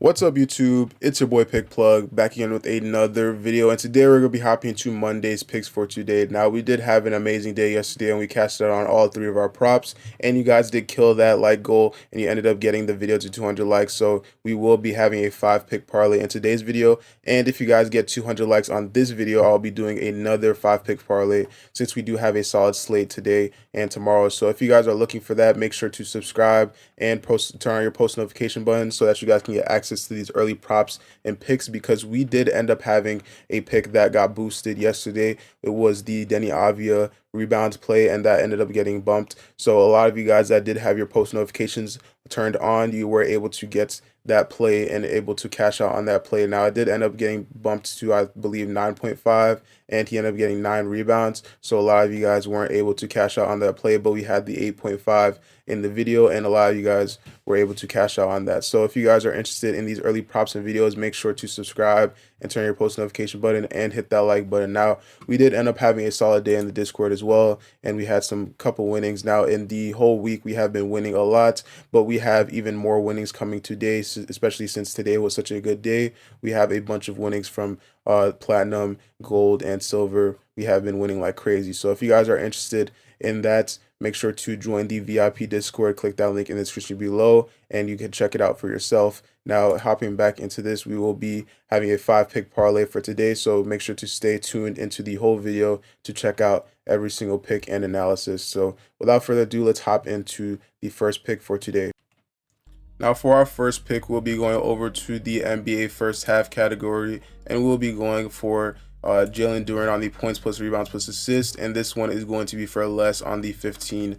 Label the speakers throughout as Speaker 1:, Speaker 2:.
Speaker 1: What's up, YouTube? It's your boy Pick Plug back again with another video, and today we're gonna be hopping into Monday's picks for today. Now, we did have an amazing day yesterday, and we cashed out on all three of our props, and you guys did kill that like goal, and you ended up getting the video to 200 likes. So we will be having a 5-pick parlay in today's video, and if you guys get 200 likes on this video, I'll be doing another 5-pick parlay since we do have a solid slate today and tomorrow. So if you guys are looking for that, make sure to subscribe and turn on your post notification button so that you guys can get access to these early props and picks, because we did end up having a pick that got boosted yesterday. It was the Denny Avia rebounds play, and that ended up getting bumped. So a lot of you guys that did have your post notifications turned on, you were able to get that play and able to cash out on that play. Now, it did end up getting bumped to, I believe, 9.5, and he ended up getting 9 rebounds. So a lot of you guys weren't able to cash out on that play, but we had the 8.5 in the video, and a lot of you guys were able to cash out on that. So if you guys are interested in these early props and videos, make sure to subscribe and turn your post notification button and hit that like button. Now, we did end up having a solid day in the Discord as well, and we had some couple winnings. Now, in the whole week, we have been winning a lot, but we have even more winnings coming today, especially since today was such a good day. We have a bunch of winnings from platinum, gold, and silver. We have been winning like crazy. So if you guys are interested in that, make sure to join the VIP Discord. Click that link in the description below, and you can check it out for yourself. Now, hopping back into this, we will be having a 5-pick parlay for today, so make sure to stay tuned into the whole video to check out every single pick and analysis. So without further ado, let's hop into the first pick for today. Now, for our first pick, we'll be going over to the NBA first half category, and we'll be going for Jalen Duren on the points plus rebounds plus assists, and this one is going to be for less on the 15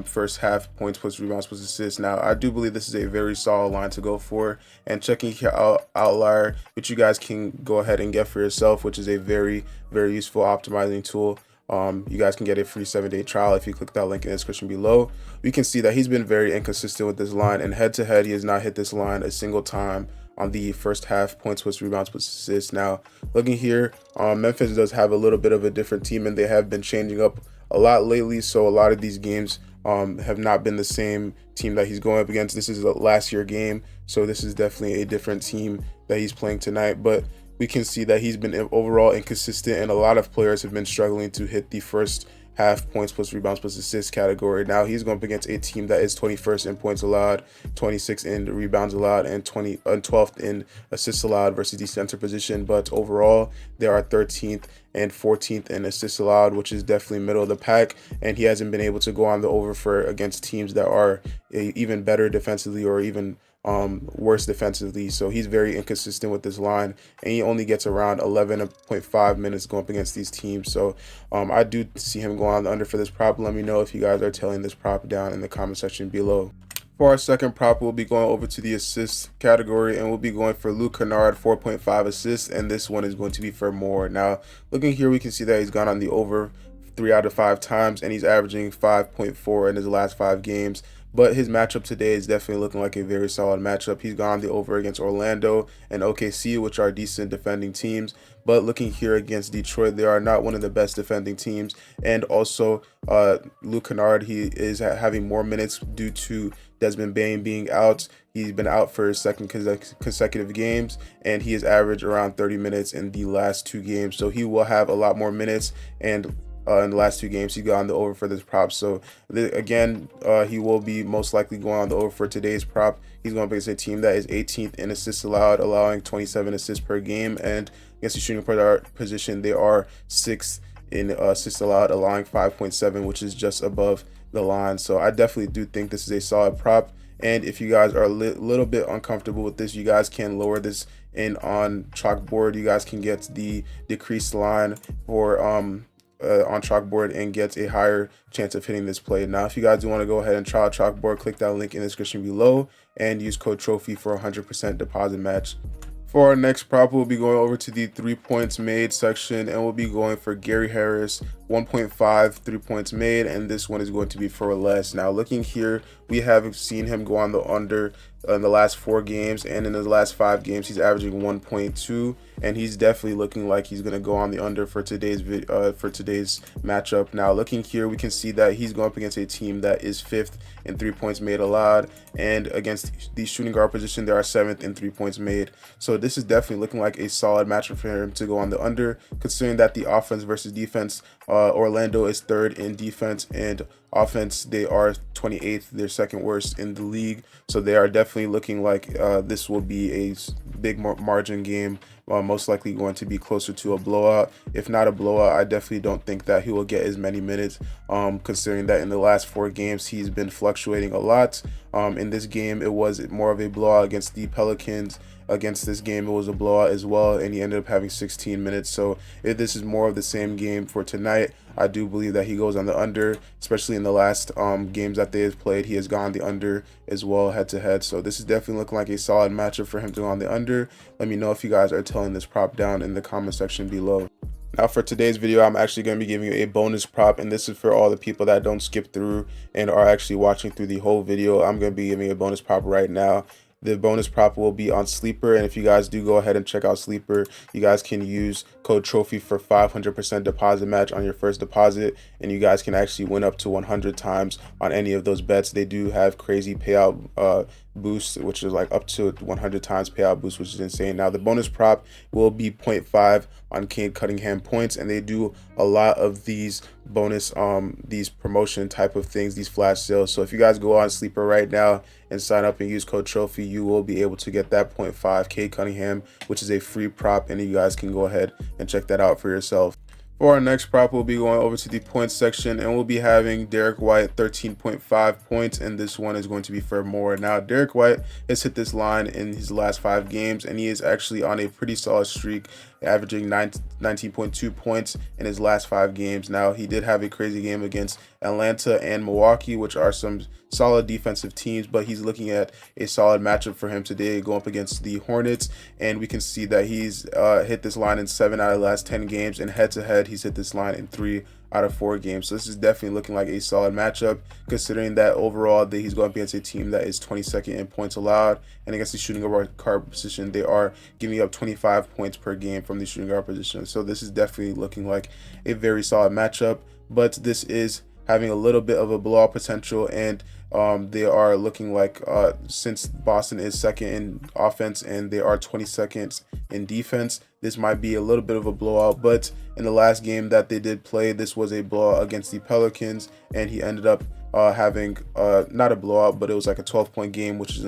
Speaker 1: first half points plus rebounds plus assists. Now, I do believe this is a very solid line to go for, and checking out Outlier, which you guys can go ahead and get for yourself, which is a very useful optimizing tool. You guys can get a free 7-day trial if you click that link in the description below. We can see that he's been very inconsistent with this line, and head to head, he has not hit this line a single time on the first half points plus rebounds plus assists. Now, looking here, Memphis does have a little bit of a different team, and they have been changing up a lot lately. So a lot of these games have not been the same team that he's going up against. This is a last year game, so this is definitely a different team that he's playing tonight. But we can see that he's been overall inconsistent, and a lot of players have been struggling to hit the first half points plus rebounds plus assists category. Now, he's going up against a team that is 21st in points allowed, 26th in rebounds allowed, and 12th in assists allowed versus the center position. But overall, they are 13th and 14th in assists allowed, which is definitely middle of the pack. And he hasn't been able to go on the over for against teams that are even better defensively or even worse defensively. So he's very inconsistent with this line, and he only gets around 11.5 minutes going up against these teams. So I do see him going on the under for this prop. Let me know if you guys are tailing this prop down in the comment section below. For our second prop, we'll be going over to the assists category, and we'll be going for Kennard 4.5 assists, and this one is going to be for more. Now, looking here, we can see that he's gone on the over 3 out of 5 times, and he's averaging 5.4 in his last 5 games. But his matchup today is definitely looking like a very solid matchup. He's gone the over against Orlando and OKC, which are decent defending teams. But looking here against Detroit, they are not one of the best defending teams. And also, Kennard, he is having more minutes due to Desmond Bane being out. He's been out for his second consecutive games, and he has averaged around 30 minutes in the last 2 games. So he will have a lot more minutes, and in the last 2 games, he got on the over for this prop. So again, he will be most likely going on the over for today's prop. He's going against a team that is 18th in assists allowed, allowing 27 assists per game, and against the shooting position, they are 6th in assists allowed, allowing 5.7, which is just above the line. So I definitely do think this is a solid prop. And if you guys are a little bit uncomfortable with this, you guys can lower this in on Chalkboard. You guys can get the decreased line for on Chalkboard and get a higher chance of hitting this play. Now, if you guys do want to go ahead and try out Chalkboard, click that link in the description below and use code TROPHY for a 100% deposit match. For our next prop, we'll be going over to the 3 points made section, and we'll be going for Gary Harris, 1.5 3 points made, and this one is going to be for less. Now, looking here, we have seen him go on the under in the last 4 games, and in the last 5 games he's averaging 1.2, and he's definitely looking like he's going to go on the under for today's matchup. Now looking here, we can see that he's going up against a team that is 5th in 3 points made allowed, and against the shooting guard position they are 7th in 3 points made. So this is definitely looking like a solid matchup for him to go on the under, considering that the offense versus defense, Orlando is 3rd in defense, and offense they are 28th, they're 2nd worst in the league. So they are definitely looking like this will be a big margin game, most likely going to be closer to a blowout. If not a blowout, I definitely don't think that he will get as many minutes, considering that in the last 4 games he's been fluctuating a lot. In this game it was more of a blowout against the Pelicans. Against this game it was a blowout as well, and he ended up having 16 minutes. So if this is more of the same game for tonight, I do believe that he goes on the under, especially in the last games that they have played. He has gone the under as well head to head. So this is definitely looking like a solid matchup for him to go on the under. Let me know if you guys are telling this prop down in the comment section below. Now for today's video, I'm actually going to be giving you a bonus prop, and this is for all the people that don't skip through and are actually watching through the whole video. I'm going to be giving you a bonus prop right now. The bonus prop will be on Sleeper, and if you guys do go ahead and check out Sleeper, you guys can use code TROPHY for 500% deposit match on your first deposit, and you guys can actually win up to 100 times on any of those bets. They do have crazy payout boost, which is like up to 100 times payout boost, which is insane. Now the bonus prop will be 0.5 on Cade Cunningham points, and they do a lot of these bonus these promotion type of things, these flash sales. So if you guys go on Sleeper right now and sign up and use code TROPHY, you will be able to get that 0.5 Cade Cunningham, which is a free prop, and you guys can go ahead and check that out for yourself. For our next prop, we'll be going over to the points section, and we'll be having Derrick White 13.5 points, and this one is going to be for more. Now Derrick White has hit this line in his last 5 games, and he is actually on a pretty solid streak, averaging 19.2 points in his last 5 games. Now he did have a crazy game against Atlanta and Milwaukee, which are some solid defensive teams, but he's looking at a solid matchup for him today, going up against the Hornets, and we can see that he's hit this line in 7 out of the last 10 games, and head to head he's hit this line in 3 out of 4 games. So this is definitely looking like a solid matchup, considering that overall he's going up against a team that is 22nd in points allowed, and against the shooting guard position they are giving up 25 points per game from the shooting guard position. So this is definitely looking like a very solid matchup, but this is having a little bit of a blowout potential, and they are looking like, since Boston is 2nd in offense and they are 22nd in defense, this might be a little bit of a blowout. But in the last game that they did play, this was a blowout against the Pelicans, and he ended up having not a blowout, but it was like a 12-point game, which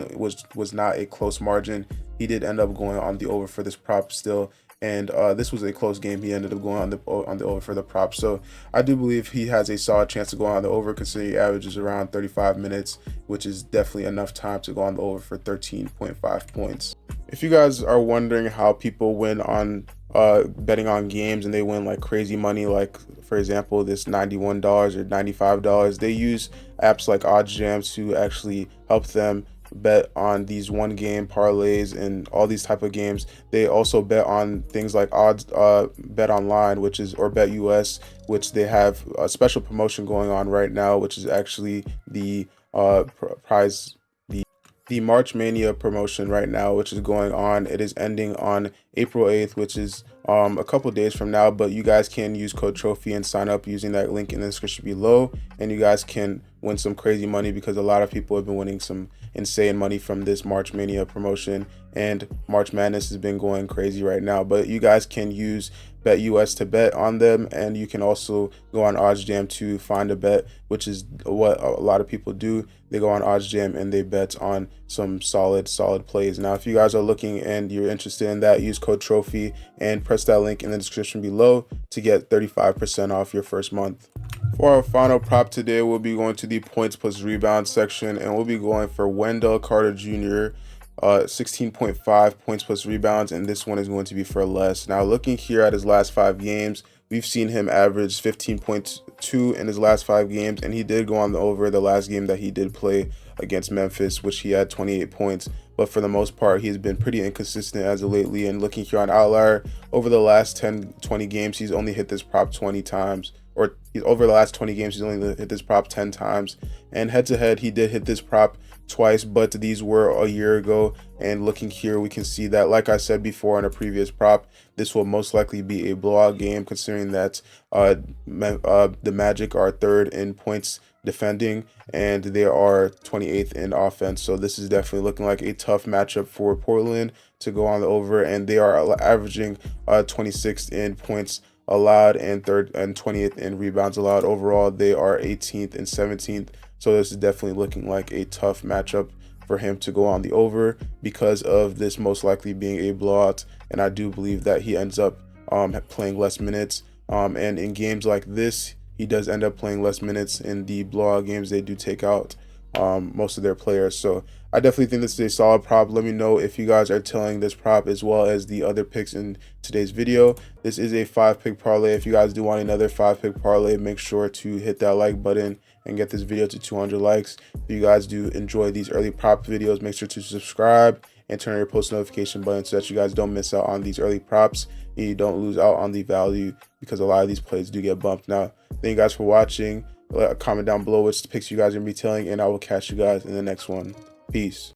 Speaker 1: was not a close margin. He did end up going on the over for this prop still, and this was a close game. He ended up going on the over for the prop. So I do believe he has a solid chance to go on the over, considering he averages around 35 minutes, which is definitely enough time to go on the over for 13.5 points. If you guys are wondering how people win on betting on games and they win like crazy money, like for example this $91 or $95, they use apps like OddsJam to actually help them bet on these 1-game parlays and all these type of games. They also bet on things like odds bet online, which is, or bet US, which they have a special promotion going on right now, which is actually the the March Mania promotion right now, which is going on. It is ending on April 8th, which is a couple days from now, but you guys can use code TROPHY and sign up using that link in the description below, and you guys can win some crazy money, because a lot of people have been winning some insane money from this March Mania promotion, and March Madness has been going crazy right now. But you guys can use Bet US to bet on them, and you can also go on OddsJam to find a bet, which is what a lot of people do. They go on OddsJam and they bet on some solid plays. Now if you guys are looking and you're interested in that, use code TROPHY and press that link in the description below to get 35% off your first month. For our final prop today, we'll be going to the points plus rebounds section, and we'll be going for Wendell Carter Jr. 16.5 points plus rebounds, and this one is going to be for less. Now looking here at his last 5 games, we've seen him average 15.2 in his last 5 games, and he did go on the over the last game that he did play against Memphis, which he had 28 points. But for the most part, he's been pretty inconsistent as of lately. And looking here on Outlier, over the last 10-20 games, he's only hit this prop 20 times, or over the last 20 games, he's only hit this prop 10 times. And head to head, he did hit this prop twice, but these were a year ago. And looking here, we can see that, like I said before in a previous prop, this will most likely be a blowout game, considering that the Magic are third in points defending and they are 28th in offense. So this is definitely looking like a tough matchup for Portland to go on the over, and they are averaging 26th in points allowed and 20th in rebounds allowed. Overall, they are 18th and 17th. So this is definitely looking like a tough matchup for him to go on the over because of this most likely being a blowout. And I do believe that he ends up playing less minutes. And in games like this, he does end up playing less minutes. In the blowout games, they do take out most of their players. So I definitely think this is a solid prop. Let me know if you guys are telling this prop as well as the other picks in today's video. This is a 5-pick parlay. If you guys do want another 5-pick parlay, make sure to hit that like button and get this video to 200 likes. If you guys do enjoy these early prop videos, make sure to subscribe and turn on your post notification button so that you guys don't miss out on these early props and you don't lose out on the value, because a lot of these plays do get bumped. Now, thank you guys for watching. Comment down below which picks you guys are going to be telling, and I will catch you guys in the next one. Peace.